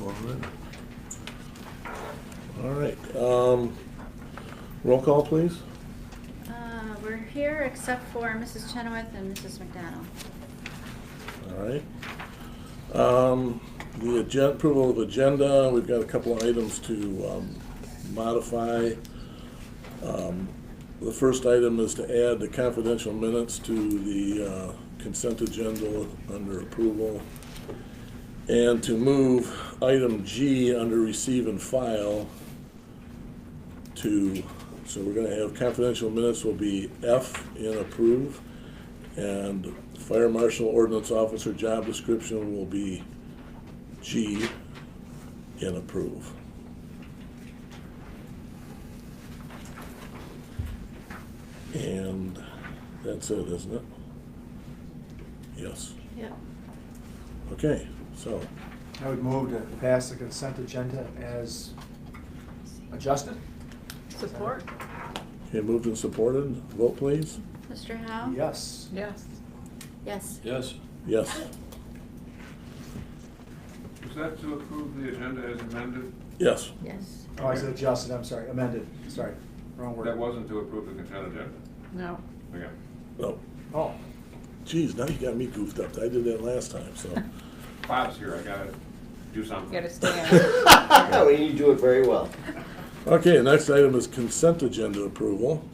All right. Roll call, please. We're here except for Mrs. Chenoweth and Mrs. McDonald. All right. The approval of agenda, we've got a couple of items to modify. The first item is to add the confidential minutes to the consent agenda under approval, and to move item G under receive and file to, so we're going to have confidential minutes will be F in approve, and fire marshal ordinance officer job description will be G in approve. And that's it, isn't it? Yes. Yep. Okay, so, I would move to pass the consent agenda as adjusted. Support? okay, moved and supported. Vote, please. Mr. Howe? Yes. Yes. Yes. Yes. Yes. Is that to approve the agenda as amended? Yes. Yes. Oh, I said adjusted, I'm sorry, amended, sorry, wrong word. That wasn't to approve the consent agenda? No. Okay. Oh, Oh, geez, now you got me goofed up. I did that last time, so. Bob's here, I gotta do something. Gotta stand. No, you do it very well. Okay, next item is consent agenda approval,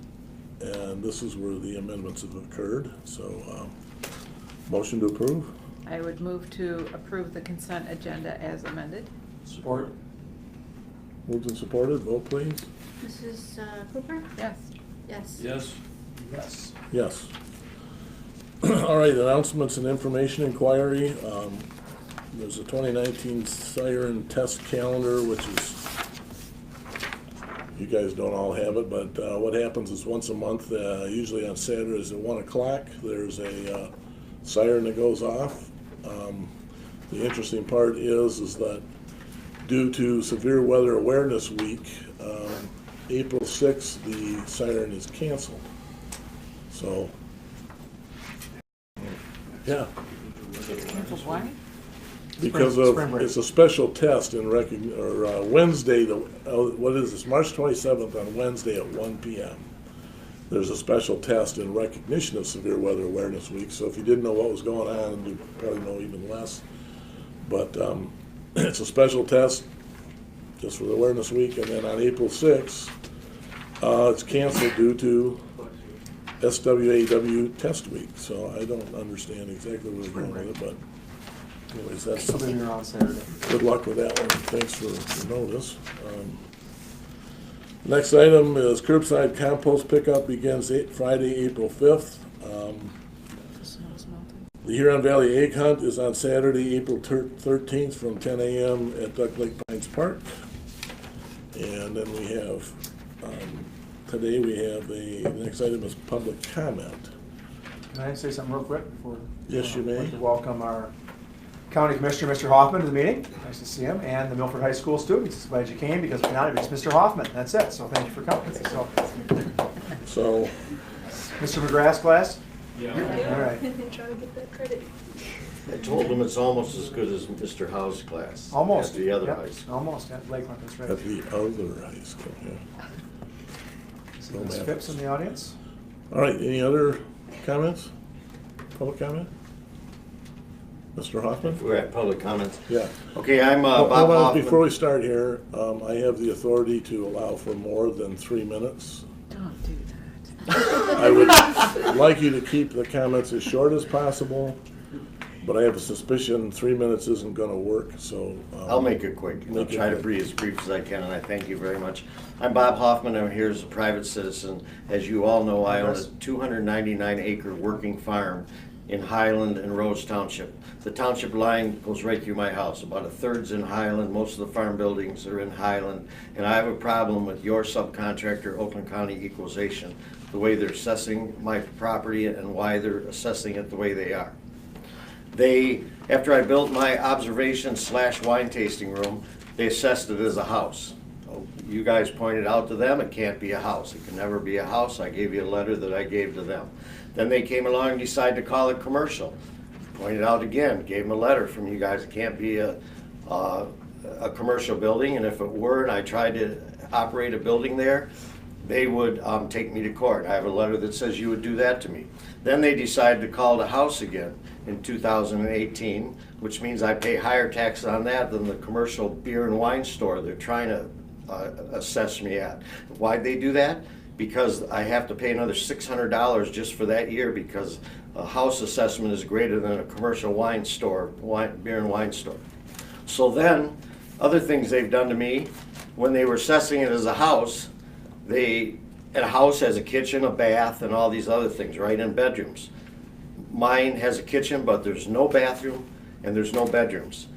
and this is where the amendments have occurred, so, motion to approve? I would move to approve the consent agenda as amended. support. Moved and supported, vote please. Mrs. Cooper? Yes. Yes. Yes. Yes. Yes. All right, announcements and information inquiry. There's a 2019 siren test calendar, which is, you guys don't all have it, but what happens is once a month, usually on Saturdays at 1 o'clock, there's a siren that goes off. The interesting part is that due to Severe Weather Awareness Week, April 6th, the siren is canceled. So, yeah, Canceled why? because Spring of, break. it's a special test in Wednesday, what is this, March 27th on Wednesday at 1 p.m. There's a special test in recognition of Severe Weather Awareness Week, so if you didn't know what was going on, you probably know even less. But it's a special test just for the Awareness Week, and then on April 6th, it's canceled due to SWAW Test Week, so I don't understand exactly where we're going with it, but anyways, that's, Still be here on Saturday. good luck with that one. Thanks for the notice. Next item is curbside compost pickup begins Friday, April 5th. The snow's melting. The Huron Valley Egg Hunt is on Saturday, April 13th from 10 a.m. at Duck Lake Pines Park. And then we have, today we have the next item is public comment. Can I say something real quick before? Yes, you may. I'd like to welcome our County Commissioner, Mr. Hoffman, to the meeting. Nice to see him, and the Milford High School students. Glad you came, because tonight it's Mr. Hoffman. That's it, so thank you for coming. So, So, Mr. McGrath's class? Yeah. All right. Try to get that credit. I told him it's almost as good as Mr. Howe's class. Almost. At the other Yep, high school. Almost, at Lakeland, that's right. at the other high school, yeah. See Ms. Phipps in the audience? All right, any other comments? Public comment? Mr. Hoffman? We're at public comments. Yeah. Okay, I'm Hold Bob on, Hoffman. before we start here, I have the authority to allow for more than 3 minutes. Don't do that. I would like you to keep the comments as short as possible, but I have a suspicion 3 minutes isn't gonna work, so. I'll make it quick. I'll Make it try to quick. be as brief as I can, and I thank you very much. I'm Bob Hoffman. I'm here as a private citizen. As you all know, I own a 299-acre working farm in Highland and Rose Township. The township line goes right through my house. About a third's in Highland. Most of the farm buildings are in Highland. And I have a problem with your subcontractor, Oakland County Equalization, the way they're assessing my property and why they're assessing it the way they are. After I built my observation/wine tasting room, they assessed it as a house. You guys pointed out to them it can't be a house. It can never be a house. I gave you a letter that I gave to them. Then they came along and decided to call it commercial. Pointed out again, gave them a letter from you guys. It can't be a commercial building, and if it were, and I tried to operate a building there, they would take me to court. I have a letter that says you would do that to me. Then they decided to call it a house again in 2018, which means I pay higher tax on that than the commercial beer and wine store they're trying to assess me at. Why'd they do that? Because I have to pay another $600 just for that year, because a house assessment is greater than a commercial wine store, beer and wine store. So then, other things they've done to me, when they were assessing it as a house, and a house has a kitchen, a bath, and all these other things, right, and bedrooms. Mine has a kitchen, but there's no bathroom and there's no bedrooms.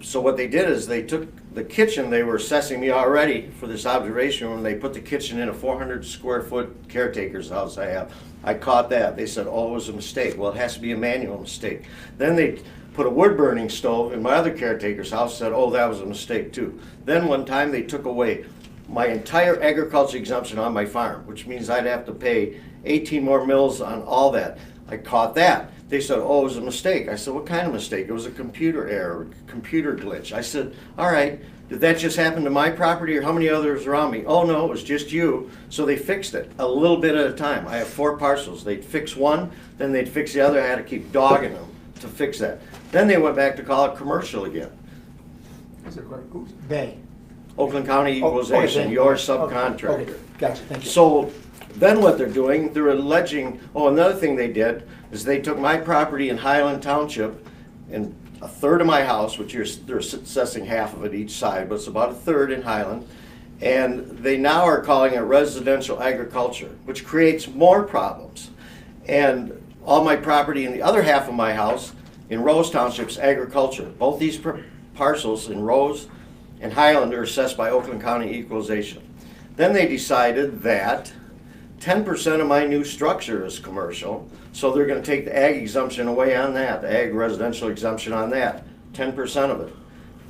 So what they did is they took the kitchen, they were assessing me already for this observation room, they put the kitchen in a 400 square foot caretaker's house I have. I caught that. They said, oh, it was a mistake. Well, it has to be a manual mistake. Then they put a wood burning stove in my other caretaker's house, said, oh, that was a mistake too. Then one time they took away my entire agriculture exemption on my farm, which means I'd have to pay 18 more mills on all that. I caught that. They said, oh, it was a mistake. I said, what kind of mistake? It was a computer error, computer glitch. I said, all right, did that just happen to my property or how many others around me? Oh, no, it was just you. So they fixed it a little bit at a time. I have 4 parcels. They'd fix one, then they'd fix the other. I had to keep dogging them to fix that. Then they went back to call it commercial again. Is it correct? They. Oakland County Oh, Equalization, okay, your okay, subcontractor. okay, gotcha, thank you. So then what they're doing, they're alleging, oh, another thing they did is they took my property in Highland Township and a third of my house, which they're assessing half of it each side, but it's about a third in Highland, and they now are calling it residential agriculture, which creates more problems. And all my property in the other half of my house in Rose Township's agriculture. Both these parcels in Rose and Highland are assessed by Oakland County Equalization. Then they decided that 10% of my new structure is commercial, so they're going to take the ag exemption away on that, the ag residential exemption on that, 10% of it.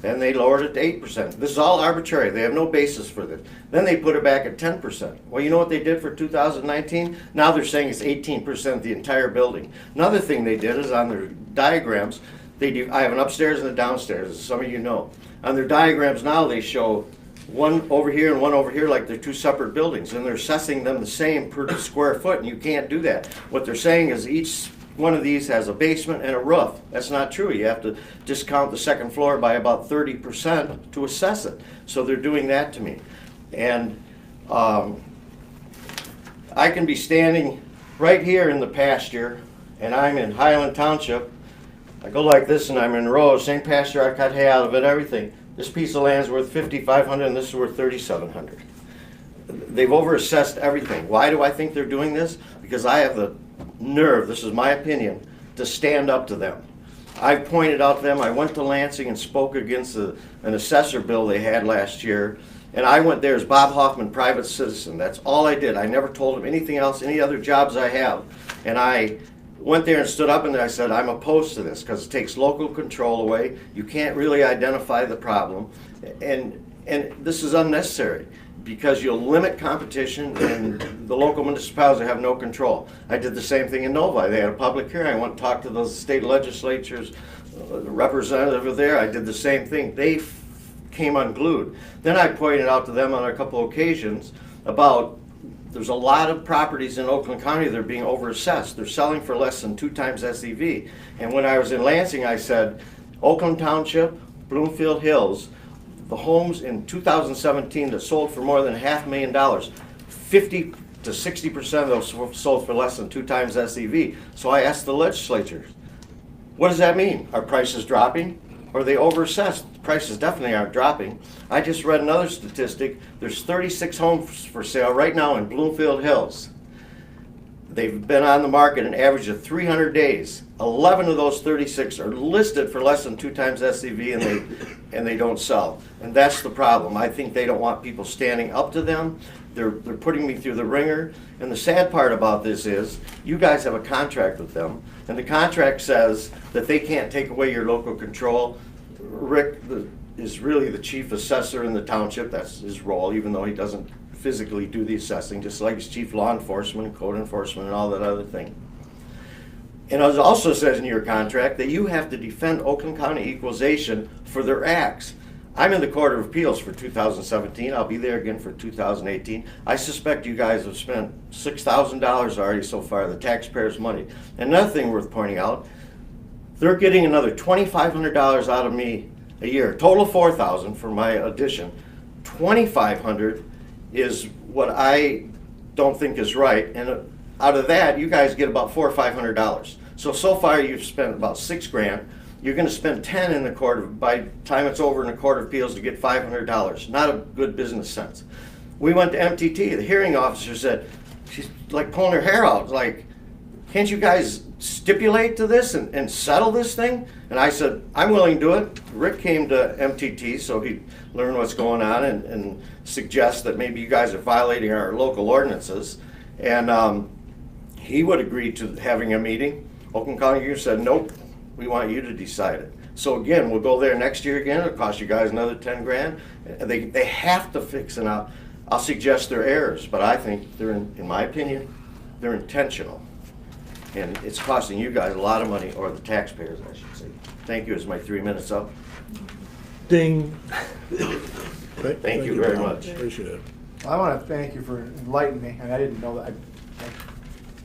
Then they lowered it to 8%. This is all arbitrary. They have no basis for this. Then they put it back at 10%. Well, you know what they did for 2019? Now they're saying it's 18% the entire building. Another thing they did is on their diagrams, I have an upstairs and a downstairs, as some of you know. On their diagrams now they show one over here and one over here like they're 2 separate buildings, and they're assessing them the same per square foot, and you can't do that. What they're saying is each one of these has a basement and a roof. That's not true. You have to discount the second floor by about 30% to assess it. So they're doing that to me. And I can be standing right here in the pasture, and I'm in Highland Township. I go like this and I'm in Rose, same pasture, I cut hay out of it, everything. This piece of land is worth $5,500 and this is worth $3,700. They've overassessed everything. Why do I think they're doing this? Because I have the nerve, this is my opinion, to stand up to them. I pointed out to them, I went to Lansing and spoke against an assessor bill they had last year, and I went there as Bob Hoffman, private citizen. That's all I did. I never told them anything else, any other jobs I have. And I went there and stood up and I said, I'm opposed to this because it takes local control away. You can't really identify the problem. And this is unnecessary because you'll limit competition and the local municipalities have no control. I did the same thing in Novi. They had a public hearing. I went and talked to the state legislatures, representative there. I did the same thing. They came unglued. Then I pointed out to them on a couple occasions about there's a lot of properties in Oakland County that are being overassessed. They're selling for less than 2 times SEV. And when I was in Lansing, I said, Oakland Township, Bloomfield Hills, the homes in 2017 that sold for more than $500,000, 50 to 60% of those sold for less than 2 times SEV. So I asked the legislature, what does that mean? Are prices dropping? Or are they overassessed? Prices definitely aren't dropping. I just read another statistic. There's 36 homes for sale right now in Bloomfield Hills. They've been on the market an average of 300 days. 11 of those 36 are listed for less than 2 times SEV and they don't sell. And that's the problem. I think they don't want people standing up to them. They're putting me through the ringer. And the sad part about this is you guys have a contract with them. And the contract says that they can't take away your local control. Rick is really the chief assessor in the township. That's his role, even though he doesn't physically do the assessing, just like he's chief law enforcement, code enforcement, and all that other thing. And it also says in your contract that you have to defend Oakland County Equalization for their acts. I'm in the Court of Appeals for 2017. I'll be there again for 2018. I suspect you guys have spent $6,000 already so far, the taxpayers' money. Another thing worth pointing out, they're getting another $2,500 out of me a year. Total $4,000 for my addition. $2,500 is what I don't think is right, and out of that, you guys get about $400 or $500. So far you've spent about $6,000. You're going to spend 10 in the by the time it's over in the Court of Appeals to get $500. Not a good business sense. We went to MTT. The hearing officer said, she's like pulling her hair out, like, can't you guys stipulate to this and settle this thing? And I said, I'm willing to do it. Rick came to MTT so he'd learn what's going on and suggest that maybe you guys are violating our local ordinances. And he would agree to having a meeting. Oakland County said, nope, we want you to decide it. So again, we'll go there next year again. It'll cost you guys another 10 grand. They have to fix it up. I'll suggest they're errors, but I think they're, in my opinion, they're intentional. And it's costing you guys a lot of money, or the taxpayers, I should say. Thank you. Is my 3 minutes up? Ding. Thank you very much. Appreciate it. I want to thank you for enlightening me. I didn't know that. I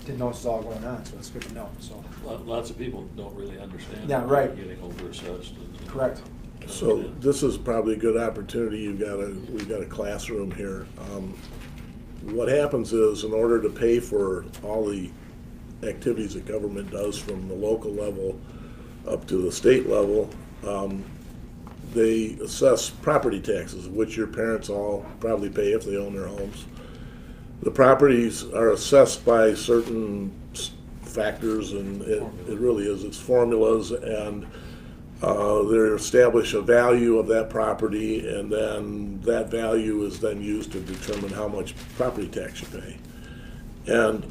didn't know this was all going on, so it's good to know. So Lots of people don't really understand. Yeah, right. Getting overassessed. correct. So this is probably a good opportunity. We've got a classroom here. What happens is, in order to pay for all the activities that government does from the local level up to the state level, they assess property taxes, which your parents all probably pay if they own their homes. The properties are assessed by certain factors, and it really is, it's formulas, and they establish a value of that property, and then that value is then used to determine how much property tax you pay. And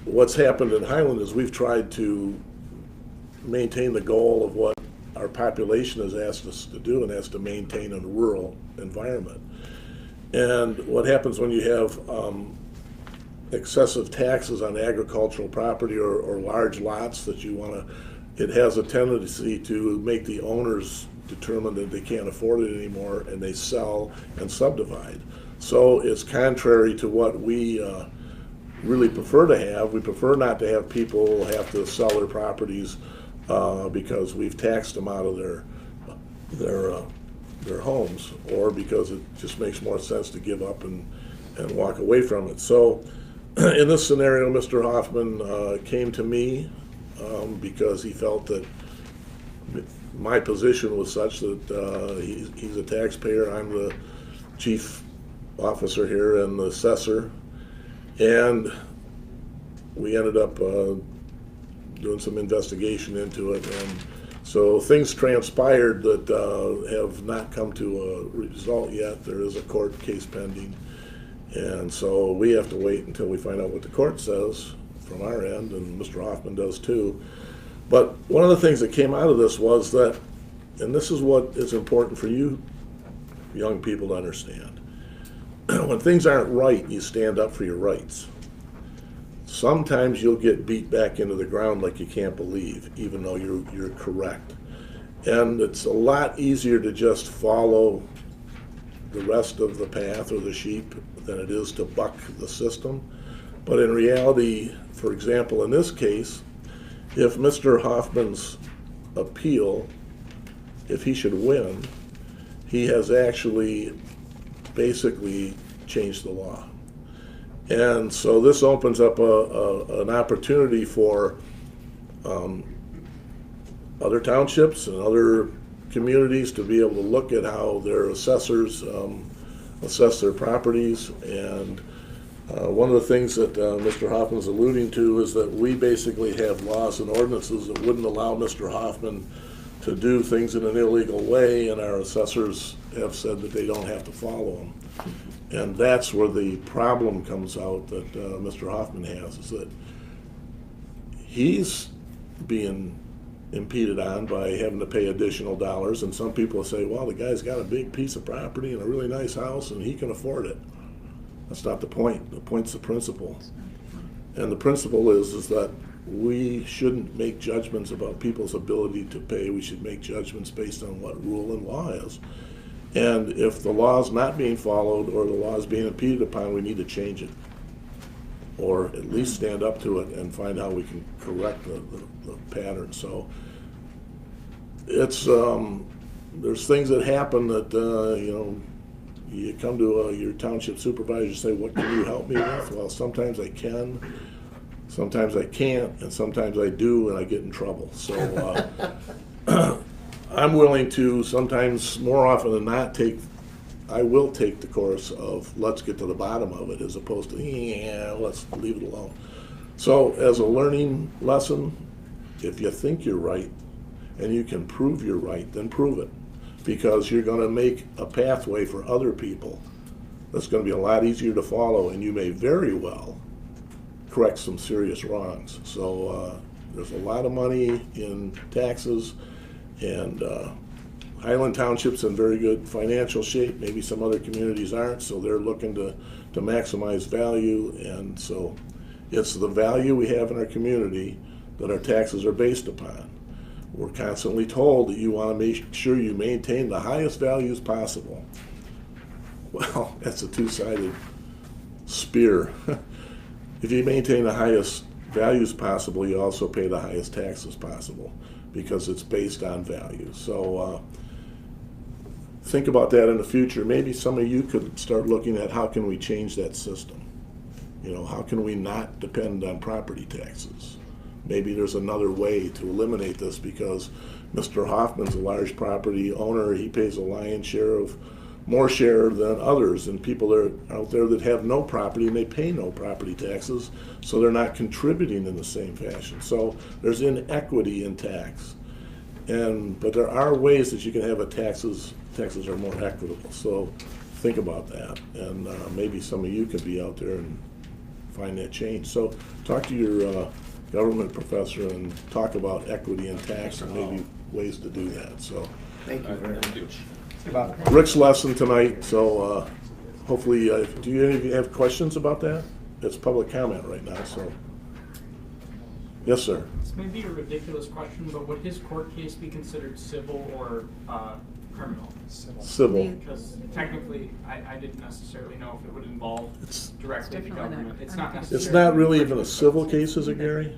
what's happened in Highland is we've tried to maintain the goal of what our population has asked us to do, and that's to maintain a rural environment. And what happens when you have excessive taxes on agricultural property or large lots that you want to, it has a tendency to make the owners determine that they can't afford it anymore, and they sell and subdivide. So it's contrary to what we really prefer to have. We prefer not to have people have to sell their properties because we've taxed them out of their homes, or because it just makes more sense to give up and walk away from it. So in this scenario, Mr. Hoffman came to me because he felt that my position was such that he's a taxpayer, I'm the chief officer here and the assessor, and we ended up doing some investigation into it, and so things transpired that have not come to a result yet. There is a court case pending, and so we have to wait until we find out what the court says from our end, and Mr. Hoffman does too. But one of the things that came out of this was that, and this is what is important for you young people to understand, when things aren't right, you stand up for your rights. Sometimes you'll get beat back into the ground like you can't believe, even though you're correct. And it's a lot easier to just follow the rest of the path or the sheep than it is to buck the system. But in reality, for example, in this case, if Mr. Hoffman's appeal, if he should win, he has actually basically changed the law. And so this opens up an opportunity for other townships and other communities to be able to look at how their assessors assess their properties. And one of the things that Mr. Hoffman's alluding to is that we basically have laws and ordinances that wouldn't allow Mr. Hoffman to do things in an illegal way, and our assessors have said that they don't have to follow them. And that's where the problem comes out that Mr. Hoffman has, is that he's being impeded on by having to pay additional dollars, and some people say, well, the guy's got a big piece of property and a really nice house and he can afford it. That's not the point. The point's the principle. And the principle is that we shouldn't make judgments about people's ability to pay. We should make judgments based on what rule and law is. And if the law's not being followed or the law is being impeded upon, we need to change it. Or at least stand up to it and find how we can correct the pattern. So it's, there's things that happen that, you come to your township supervisor and say, what can you help me with? Well, sometimes I can, sometimes I can't, and sometimes I do, and I get in trouble. So I'm willing to, sometimes more often than not, I will take the course of let's get to the bottom of it, as opposed to, let's leave it alone. So as a learning lesson, if you think you're right and you can prove you're right, then prove it. Because you're going to make a pathway for other people that's going to be a lot easier to follow, and you may very well correct some serious wrongs. So there's a lot of money in taxes, and Highland Township's in very good financial shape. Maybe some other communities aren't, so they're looking to maximize value, and so it's the value we have in our community that our taxes are based upon. We're constantly told that you want to make sure you maintain the highest values possible. Well, that's a two-sided spear. If you maintain the highest values possible, you also pay the highest taxes possible, because it's based on value. So think about that in the future. Maybe some of you could start looking at how can we change that system. How can we not depend on property taxes? Maybe there's another way to eliminate this, because Mr. Hoffman's a large property owner. He pays a lion's share more share than others, and people are out there that have no property and they pay no property taxes, so they're not contributing in the same fashion. So there's inequity in tax, but there are ways that you can have taxes are more equitable. So think about that, and maybe some of you could be out there and find that change. So talk to your government professor and talk about equity in tax and maybe ways to do that. So Thank you very much. Rick's lesson tonight, so hopefully, do any of you have questions about that? It's public comment right now, so. Yes, sir. This may be a ridiculous question, but would his court case be considered civil or criminal? Civil. Because technically, I didn't necessarily know if it would involve directly the definitely government. not- It's I not don't think necessarily. It's not really even a civil case, is it, Gary?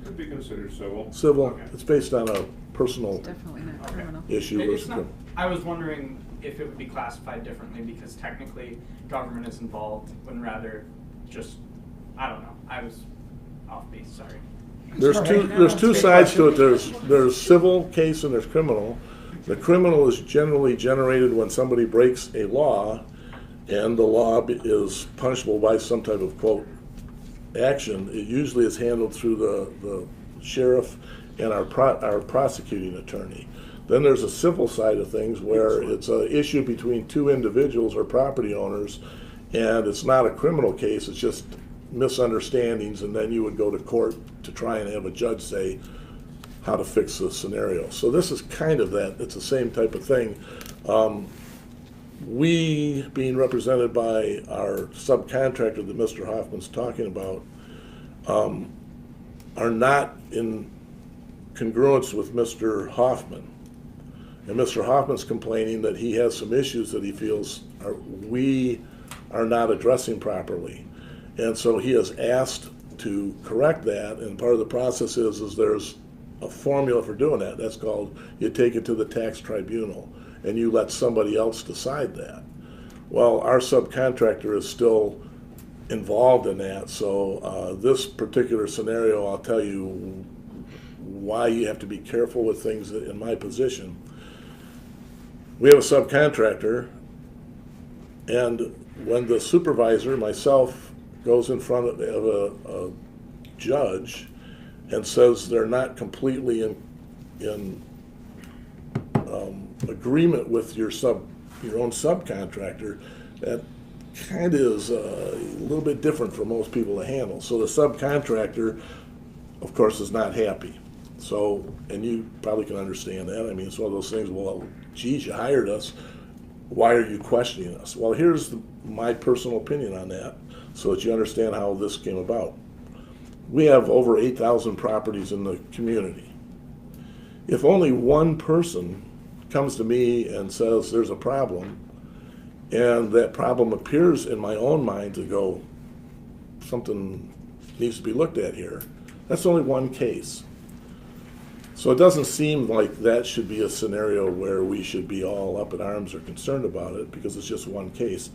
Could be considered civil. Civil. Okay. It's based on a personal Definitely not Okay. criminal. issue. It's versus not, I was wondering if it would be classified differently, because technically government is involved when rather just, I don't know, I was off base, sorry. There's two sides to it. There's civil case and there's criminal. The criminal is generally generated when somebody breaks a law, and the law is punishable by some type of, quote, action. It usually is handled through the sheriff and our prosecuting attorney. Then there's a civil side of things where it's an issue between two individuals or property owners, and it's not a criminal case, it's just misunderstandings, and then you would go to court to try and have a judge say how to fix the scenario. So this is kind of that. It's the same type of thing. We, being represented by our subcontractor that Mr. Hoffman's talking about, are not in congruence with Mr. Hoffman. And Mr. Hoffman's complaining that he has some issues that he feels we are not addressing properly. And so he has asked to correct that, and part of the process is there's a formula for doing that. That's called, you take it to the tax tribunal, and you let somebody else decide that. Well, our subcontractor is still involved in that, so this particular scenario, I'll tell you why you have to be careful with things in my position. We have a subcontractor, and when the supervisor, myself, goes in front of a judge and says they're not completely in agreement with your own subcontractor, that kind of is a little bit different for most people to handle. So the subcontractor, of course, is not happy. So, and you probably can understand that. I mean, it's one of those things, well, geez, you hired us. Why are you questioning us? Well, here's my personal opinion on that, so that you understand how this came about. We have over 8,000 properties in the community. If only one person comes to me and says there's a problem, and that problem appears in my own mind to go, something needs to be looked at here, that's only one case. So it doesn't seem like that should be a scenario where we should be all up in arms or concerned about it, because it's just one case.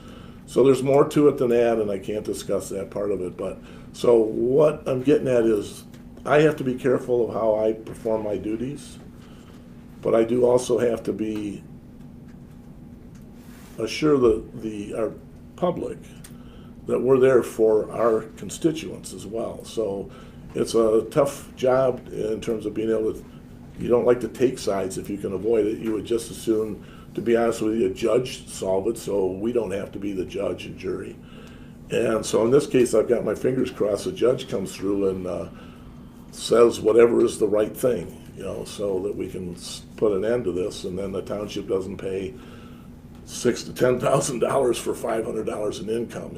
So there's more to it than that, and I can't discuss that part of it. But so what I'm getting at is I have to be careful of how I perform my duties, but I do also have to be assure our public that we're there for our constituents as well. So it's a tough job in terms of being able to, you don't like to take sides if you can avoid it. You would just as soon, to be honest with you, a judge solve it, so we don't have to be the judge and jury. And so in this case, I've got my fingers crossed, a judge comes through and says whatever is the right thing, so that we can put an end to this, and then the township doesn't pay $6,000 to $10,000 for $500 in income.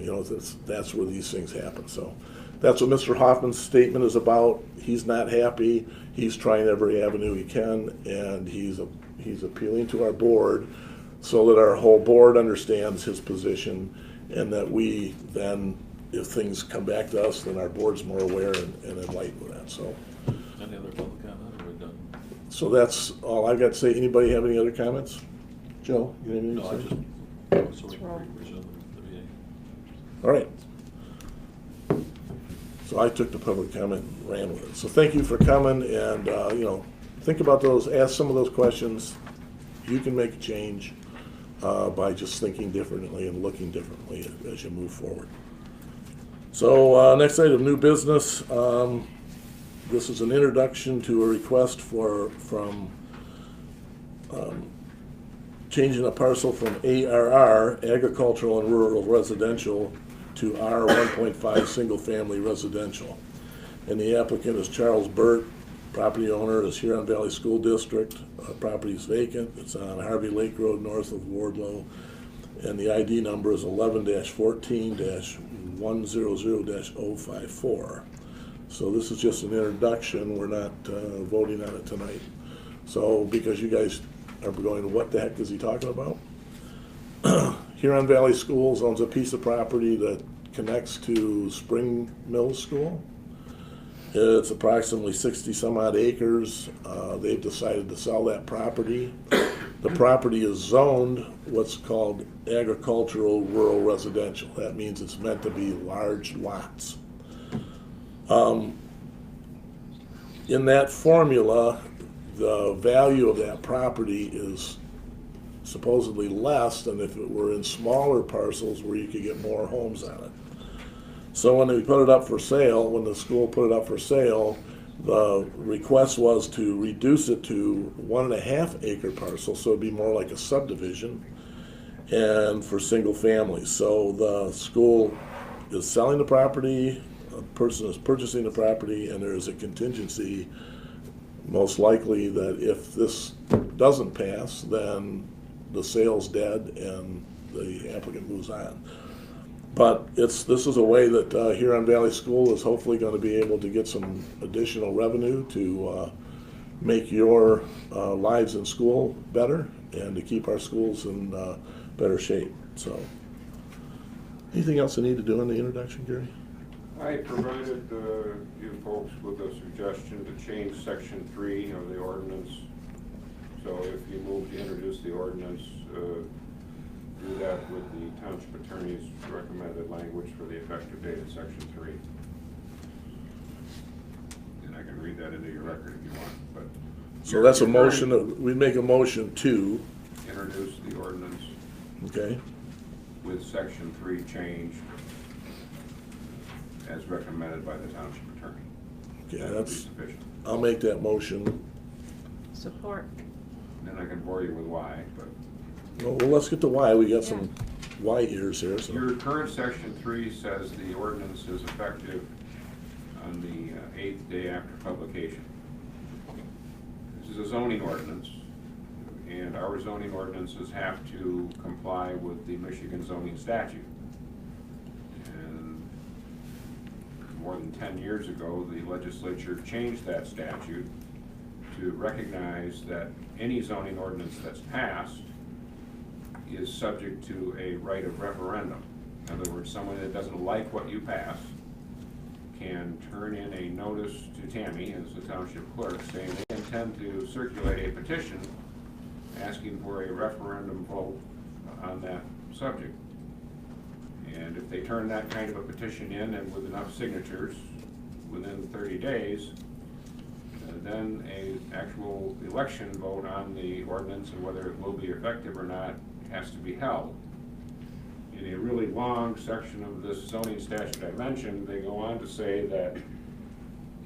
That's where these things happen. So that's what Mr. Hoffman's statement is about. He's not happy. He's trying every avenue he can, and he's appealing to our board so that our whole board understands his position, and that we then, if things come back to us, then our board's more aware and enlightened with that. So, Any other public comment, or are we done? so that's all I've got to say. Anybody have any other comments? Joe, you have anything No, to I say? just, so we can resume the meeting. All right. So I took the public comment and ran with it. So thank you for coming, and, think about those, ask some of those questions. You can make a change by just thinking differently and looking differently as you move forward. So next item, new business. This is an introduction to a request from changing a parcel from ARR, agricultural and rural residential, to R 1.5 single-family residential. And the applicant is Charles Burt. Property owner is Huron Valley School District. Property is vacant. It's on Harvey Lake Road north of Wardlow. And the ID number is 11-14-100-054. So this is just an introduction. We're not voting on it tonight. So because you guys are going, what the heck is he talking about? Huron Valley Schools owns a piece of property that connects to Spring Mills School. It's approximately 60 some odd acres. They've decided to sell that property. The property is zoned what's called agricultural rural residential. That means it's meant to be large lots. In that formula, the value of that property is supposedly less than if it were in smaller parcels where you could get more homes on it. So when we put it up for sale, when the school put it up for sale, the request was to reduce it to 1.5 acre parcel, so it'd be more like a subdivision, and for single families. So the school is selling the property, a person is purchasing the property, and there is a contingency, most likely, that if this doesn't pass, then the sale's dead and the applicant moves on. But this is a way that Huron Valley School is hopefully going to be able to get some additional revenue to make your lives in school better and to keep our schools in better shape. So, anything else I need to do in the introduction, Gary? I provided you folks with a suggestion to change section 3 of the ordinance. So if you move to introduce the ordinance, do that with the township attorney's recommended language for the effective date of section 3. And I can read that into your record if you want. But So that's a motion, we make a motion to, introduce the ordinance okay? with section 3 changed as recommended by the township attorney. Okay, That would be that's, sufficient. I'll make that motion. Support. Then I can bore you with why, but Well, let's get to why. We got some why ears here, so. your current section 3 says the ordinance is effective on the 8th day after publication. This is a zoning ordinance, and our zoning ordinances have to comply with the Michigan zoning statute. And more than 10 years ago, the legislature changed that statute to recognize that any zoning ordinance that's passed is subject to a right of referendum. In other words, someone that doesn't like what you pass can turn in a notice to Tammy as the township clerk saying they intend to circulate a petition asking for a referendum vote on that subject. And if they turn that kind of a petition in and with enough signatures within 30 days, then a actual election vote on the ordinance and whether it will be effective or not has to be held. In a really long section of this zoning statute I mentioned, they go on to say that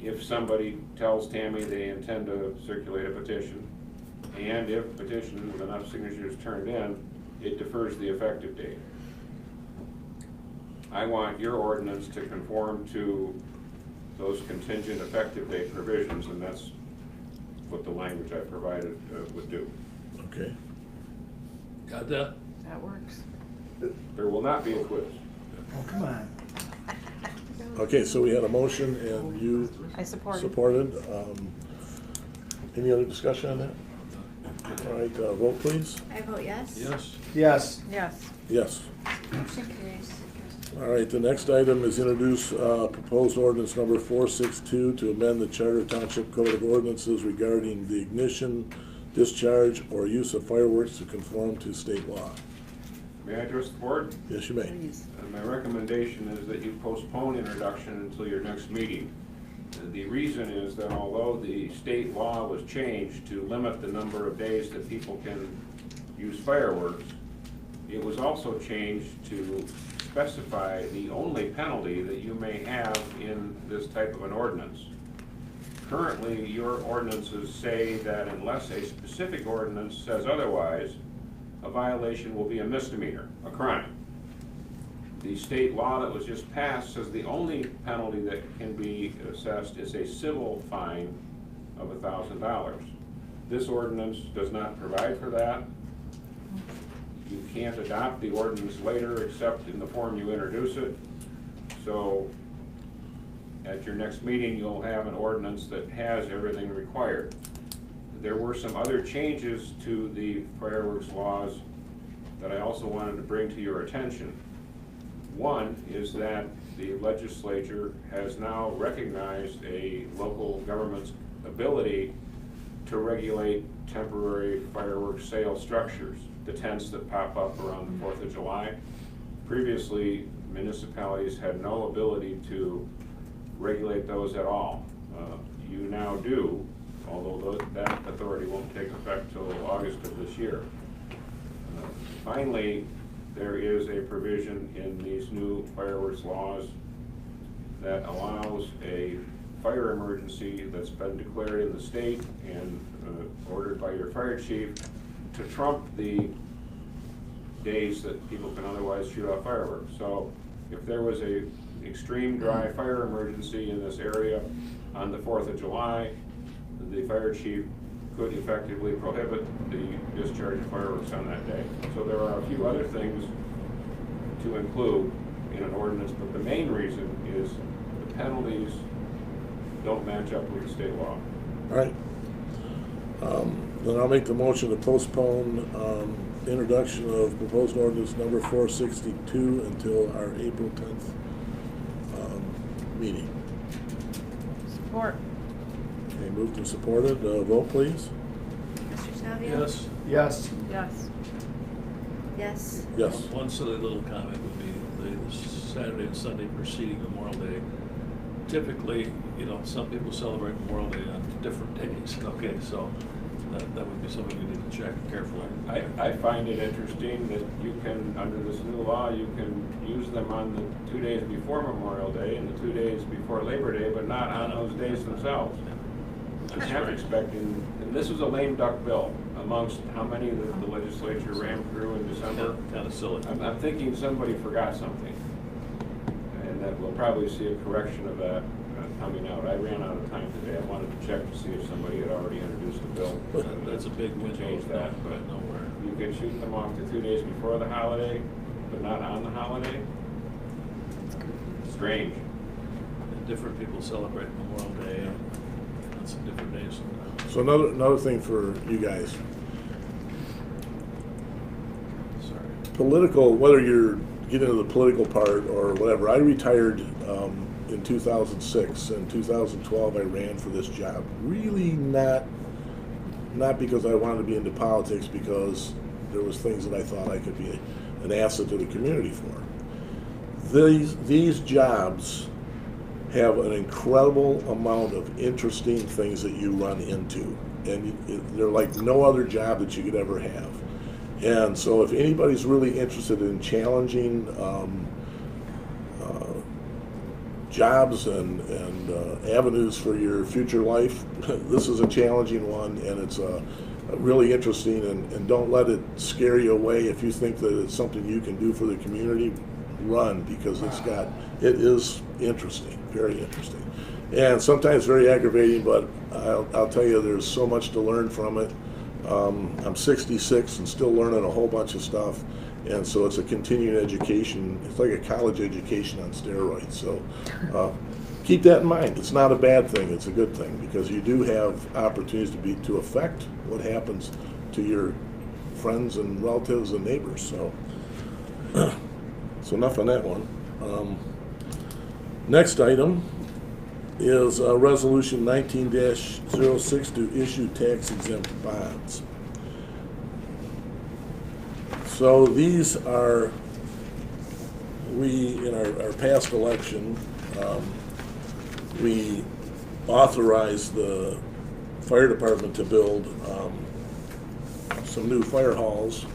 if somebody tells Tammy they intend to circulate a petition, and if petition with enough signatures turned in, it defers the effective date. I want your ordinance to conform to those contingent effective date provisions, and that's what the language I provided would do. Okay. Got that? That works. There will not be a quiz. Oh, come on. Okay, so we had a motion and you I support it. supported. Any other discussion on that? All right, vote please. I vote yes. Yes. Yes. Yes. Yes. Motion carries. All right, the next item is introduce proposed ordinance number 462 to amend the Charter Township Code of Ordinances regarding the ignition, discharge, or use of fireworks to conform to state law. May I address the board? Yes, you may. Please. My recommendation is that you postpone introduction until your next meeting. The reason is that although the state law was changed to limit the number of days that people can use fireworks, it was also changed to specify the only penalty that you may have in this type of an ordinance. Currently, your ordinances say that unless a specific ordinance says otherwise, a violation will be a misdemeanor, a crime. The state law that was just passed says the only penalty that can be assessed is a civil fine of $1,000. This ordinance does not provide for that. You can't adopt the ordinance later except in the form you introduce it. So at your next meeting, you'll have an ordinance that has everything required. There were some other changes to the fireworks laws that I also wanted to bring to your attention. One is that the legislature has now recognized a local government's ability to regulate temporary fireworks sale structures, the tents that pop up around the 4th of July. Previously, municipalities had no ability to regulate those at all. You now do, although that authority won't take effect till August of this year. Finally, there is a provision in these new fireworks laws that allows a fire emergency that's been declared in the state and ordered by your fire chief to trump the days that people can otherwise shoot off fireworks. So if there was a extreme dry fire emergency in this area on the 4th of July, the fire chief could effectively prohibit the discharge of fireworks on that day. So there are a few other things to include in an ordinance, but the main reason is the penalties don't match up with the state law. All right. Then I'll make the motion to postpone introduction of proposed ordinance number 462 until our April 10th meeting. Support. Okay, moved and supported. Vote please. Mr. Savia? Yes. Yes. Yes. Yes. Yes. One silly little comment would be the Saturday and Sunday preceding Memorial Day. Typically, you know, some people celebrate Memorial Day on different days, okay, so that would be something we need to check carefully. I find it interesting that you can, under this new law, you can use them on the 2 days before Memorial Day and the 2 days before Labor Day, but not on those days themselves. I'm half expecting, and this is a lame duck bill amongst how many that the legislature rammed through in December. Kind of silly. I'm thinking somebody forgot something, and that we'll probably see a correction of that coming out. I ran out of time today. I wanted to check to see if somebody had already introduced the bill. That's a big to window. change that, but Nowhere. you can shoot them off the 2 days before the holiday, but not on the holiday. Strange. And different people celebrate Memorial Day on months and different days. So another thing for you guys. Sorry. Political, whether you're getting into the political part or whatever, I retired in 2006. In 2012, I ran for this job. Really not because I wanted to be into politics, because there was things that I thought I could be an asset to the community for. These jobs have an incredible amount of interesting things that you run into, and they're like no other job that you could ever have. And so if anybody's really interested in challenging jobs and avenues for your future life, this is a challenging one, and it's really interesting, and don't let it scare you away. If you think that it's something you can do for the community, run, because it is interesting, very interesting, and sometimes very aggravating, but I'll tell you, there's so much to learn from it. I'm 66 and still learning a whole bunch of stuff, and so it's a continuing education. It's like a college education on steroids. So keep that in mind. It's not a bad thing. It's a good thing, because you do have opportunities to affect what happens to your friends and relatives and neighbors. So so enough on that one. Next item is Resolution 19-06 to issue tax exempt bonds. So these are, in our past election, we authorized the fire department to build some new fire halls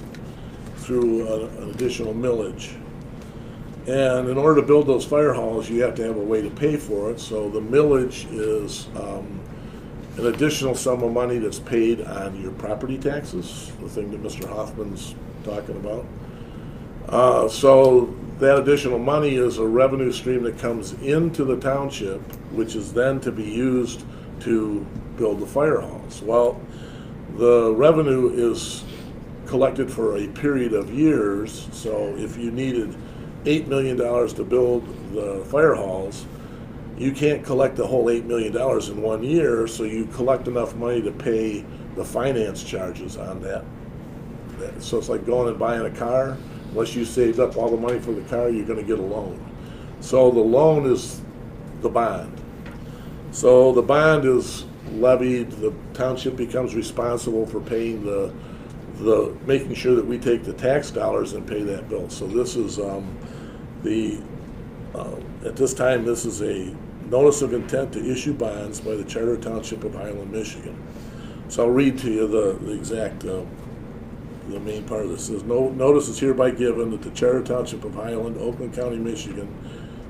through an additional millage. And in order to build those fire halls, you have to have a way to pay for it. So the millage is an additional sum of money that's paid on your property taxes, the thing that Mr. Hoffman's talking about. So that additional money is a revenue stream that comes into the township, which is then to be used to build the fire halls. Well, the revenue is collected for a period of years. So if you needed $8 million to build the fire halls, you can't collect the whole $8 million in 1 year, so you collect enough money to pay the finance charges on that. So it's like going and buying a car. Unless you saved up all the money for the car, you're going to get a loan. So the loan is the bond. So the bond is levied, the township becomes responsible for paying making sure that we take the tax dollars and pay that bill. So this is at this time, this is a notice of intent to issue bonds by the Charter Township of Highland, Michigan. So I'll read to you the exact, the main part of this. It says, notice is hereby given that the Charter Township of Highland, Oakland County, Michigan,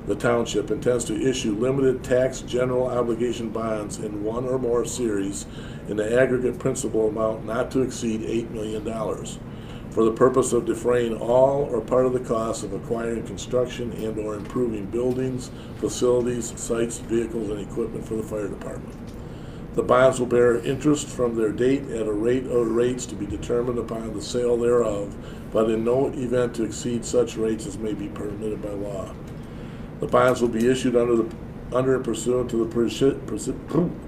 the township intends to issue limited tax general obligation bonds in one or more series in the aggregate principal amount not to exceed $8 million for the purpose of defraying all or part of the cost of acquiring construction and or improving buildings, facilities, sites, vehicles, and equipment for the fire department. The bonds will bear interest from their date at a rate or rates to be determined upon the sale thereof, but in no event to exceed such rates as may be permitted by law. The bonds will be issued under and pursuant to the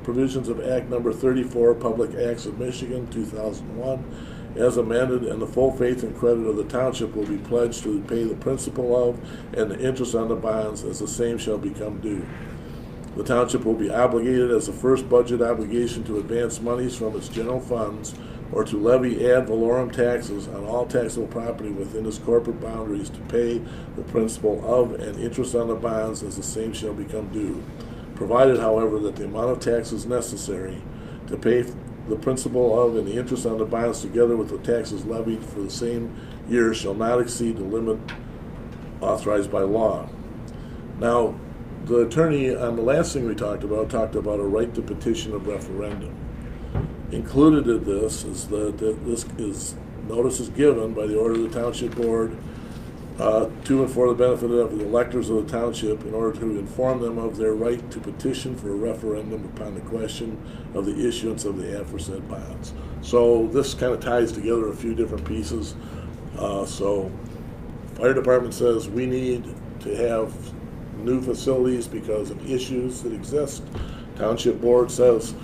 provisions of Act Number 34, Public Acts of Michigan, 2001, as amended, and the full faith and credit of the township will be pledged to pay the principal of and the interest on the bonds as the same shall become due. The township will be obligated as the first budget obligation to advance monies from its general funds or to levy ad valorem taxes on all taxable property within its corporate boundaries to pay the principal of and interest on the bonds as the same shall become due, provided, however, that the amount of taxes necessary to pay the principal of and the interest on the bonds together with the taxes levied for the same year shall not exceed the limit authorized by law. Now, the attorney on the last thing we talked about a right to petition a referendum. Included in this is notice is given by the order of the township board to and for the benefit of the electors of the township in order to inform them of their right to petition for a referendum upon the question of the issuance of the aforesaid bonds. So this kind of ties together a few different pieces. So fire department says we need to have new facilities because of issues that exist. Township board says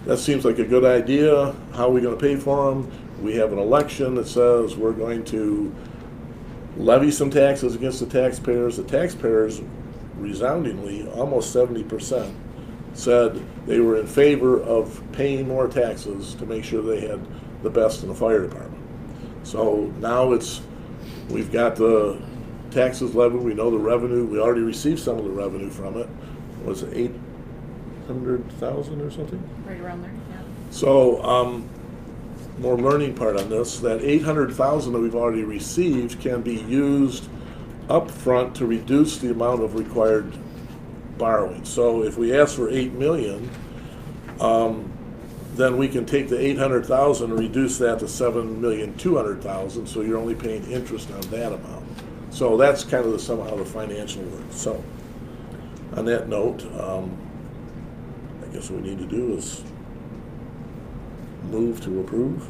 that seems like a good idea. How are we gonna pay for them? We have an election that says we're going to levy some taxes against the taxpayers. The taxpayers resoundingly, almost 70%, said they were in favor of paying more taxes to make sure they had the best in the fire department. So now we've got the taxes levied, we know the revenue, we already received some of the revenue from it. Was it 800,000 or something? Right around there, yeah. So, more learning part on this, that 800,000 that we've already received can be used upfront to reduce the amount of required borrowing. So if we ask for 8 million, then we can take the 800,000 and reduce that to 7,200,000, so you're only paying interest on that amount. So that's kind of somehow the financial works. So on that note, I guess what we need to do is move to approve,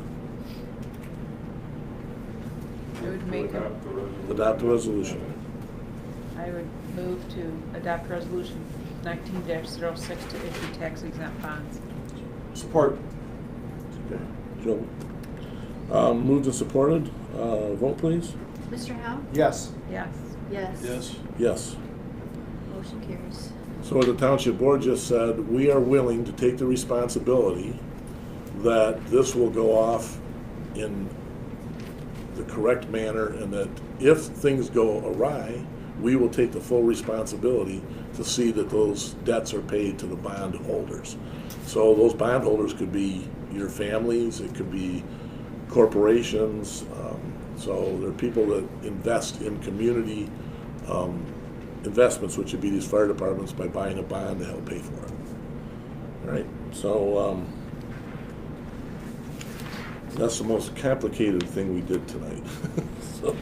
I would make a, adopt the resolution. I would move to adopt resolution 19-06 to issue tax exempt bonds. Support. Okay, Joe. Moved and supported. Vote please. Mr. Howe? Yes. Yes. Yes. Yes. Yes. Motion carries. So what the township board just said, we are willing to take the responsibility that this will go off in the correct manner, and that if things go awry, we will take the full responsibility to see that those debts are paid to the bond holders. So those bond holders could be your families, it could be corporations. So there are people that invest in community investments, which would be these fire departments, by buying a bond to help pay for it. All right, so that's the most complicated thing we did tonight. So,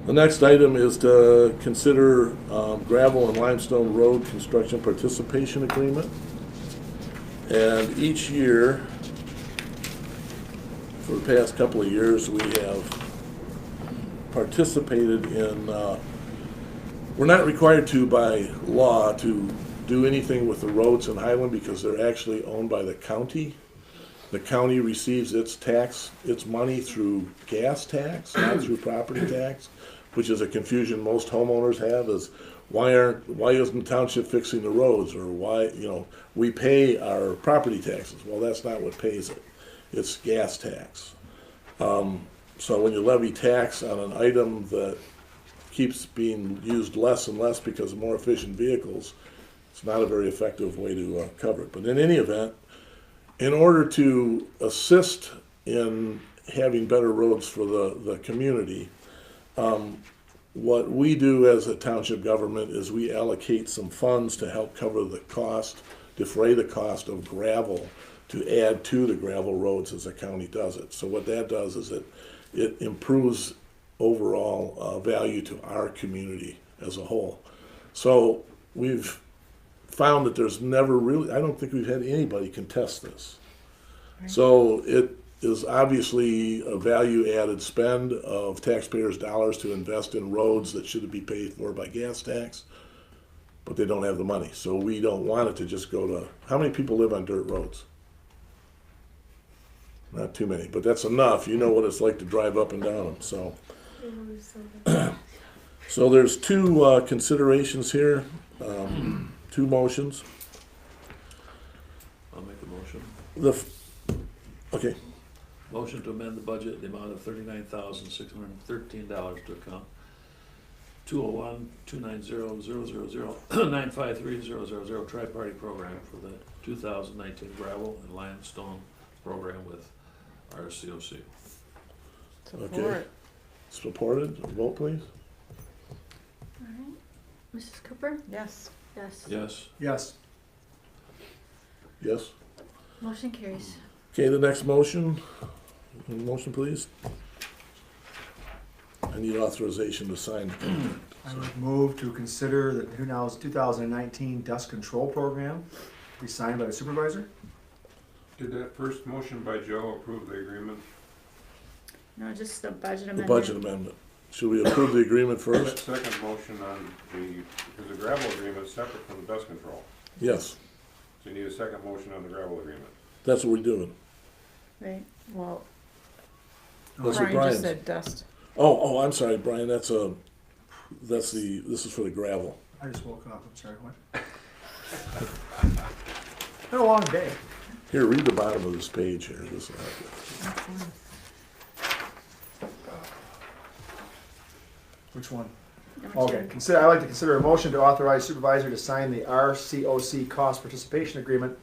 the next item is to consider gravel and limestone road construction participation agreement. And each year, for the past couple of years, we have participated in, we're not required to by law to do anything with the roads in Highland because they're actually owned by the county. The county receives its money through gas tax, not through property tax, which is a confusion most homeowners have, is why isn't the township fixing the roads, or why, we pay our property taxes. Well, that's not what pays it. It's gas tax. So when you levy tax on an item that keeps being used less and less because of more efficient vehicles, it's not a very effective way to cover it. But in any event, in order to assist in having better roads for the community, what we do as a township government is we allocate some funds to help cover the cost, defray the cost of gravel to add to the gravel roads as the county does it. So what that does is it improves overall value to our community as a whole. So we've found that there's never really, I don't think we've had anybody contest this. Right. So it is obviously a value-added spend of taxpayers' dollars to invest in roads that should be paid for by gas tax, but they don't have the money. So we don't want it to just go to, how many people live on dirt roads? Not too many, but that's enough. You know what it's like to drive up and down them. So, so there's two considerations here, two motions. I'll make the motion. Okay. Motion to amend the budget in the amount of $39,613 to account 201-290-000-953-000 tri-party program for the 2019 gravel and limestone program with RCOC. Okay. Supported. Vote please. All right. Mrs. Cooper? Yes. Yes. Yes. Yes. Yes. Motion carries. Okay, the next motion. Motion please. I need authorization to sign the contract. I would move to consider the 2019 dust control program be signed by the supervisor. Did that first motion by Joe approve the agreement? No, just the budget The amendment. budget amendment. Should we approve the agreement That first? second motion on because the gravel agreement is separate from the dust control. Yes. So you need a second motion on the gravel agreement. That's what we're doing. Right, well, That's what Brian Brian's. just said dust. Oh, I'm sorry, Brian, this is for the gravel. I just woke up, I'm sorry, what? Been a long day. Here, read the bottom of this page here. This will help you. Which one? Number Okay, two. I'd like to consider a motion to authorize supervisor to sign the RCOC cost participation agreement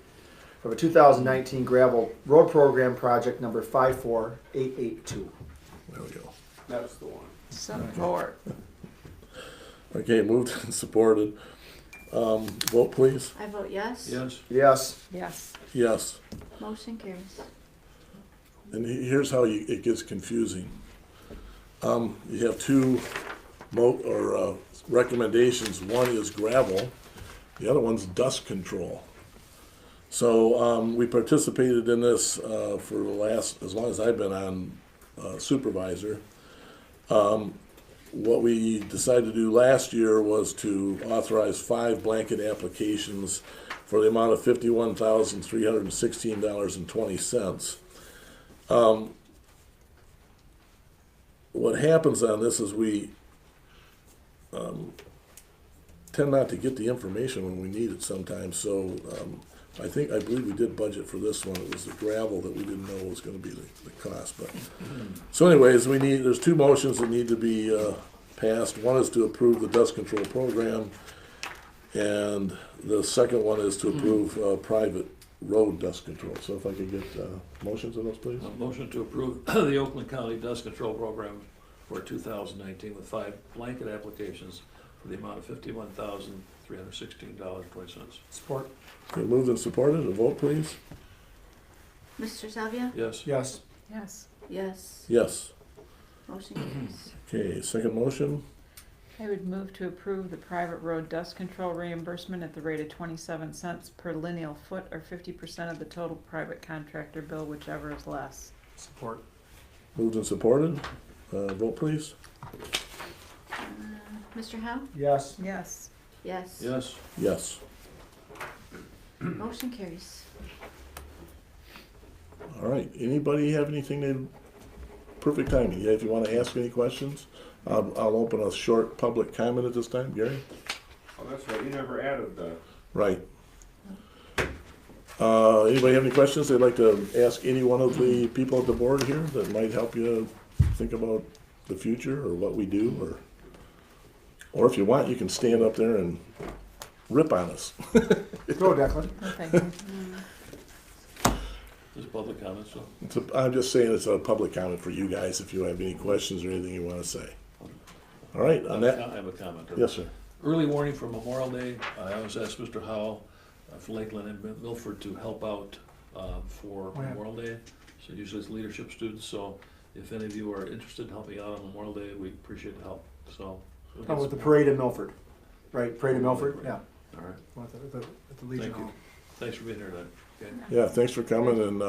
for the 2019 gravel road program project number 54882. There we go. That's the one. Support. Okay, moved and supported. Vote please. I vote yes. Yes? Yes. Yes. Yes. Motion carries. And here's how it gets confusing. You have two recommendations. One is gravel, the other one's dust control. So we participated in this for as long as I've been on supervisor. What we decided to do last year was to authorize 5 blanket applications for the amount of $51,316.20. What happens on this is we tend not to get the information when we need it sometimes. So I believe we did budget for this one. It was the gravel that we didn't know was going to be the cost. But so, anyways, there's 2 motions that need to be passed. One is to approve the dust control program, and the second one is to approve private road dust control. So if I could get motions on those, please. A motion to approve the Oakland County Dust Control Program for 2019 with 5 blanket applications for the amount of $51,316.20. Support. Okay, moved and supported. A vote, please. Mr. Salvia? Yes? Yes. Yes. Yes. Yes. Motion carries. Okay, second motion. I would move to approve the private road dust control reimbursement at the rate of 27 cents per lineal foot or 50% of the total private contractor bill, whichever is less. Support. Moved and supported. Vote, please. Mr. Howe? Yes. Yes. Yes. Yes? Yes. Motion carries. All right. Anybody have anything perfect timing? Yeah, if you want to ask any questions, I'll open a short public comment at this time. Gary? Oh, that's right, you never added the. Right. Anybody have any questions they'd like to ask any one of the people at the board here that might help you think about the future or what we do, or if you want, you can stand up there and rip on us. Go, Declan. No, thank you. This is public comment, so. I'm just saying it's a public comment for you guys if you have any questions or anything you want to say. All right, on that. I have a comment. Yes, sir. Early warning for Memorial Day. I always ask Mr. Howell for Lakeland and Milford to help out for Oh, yeah. Memorial Day. So usually it's leadership students, so if any of you are interested in helping out on Memorial Day, we appreciate the help, so. Oh, with the parade in Milford, right? Parade in Milford, yeah. All right, At the Legion Thank you. Hall. Thanks for being here tonight. Okay. Yeah, thanks for coming, and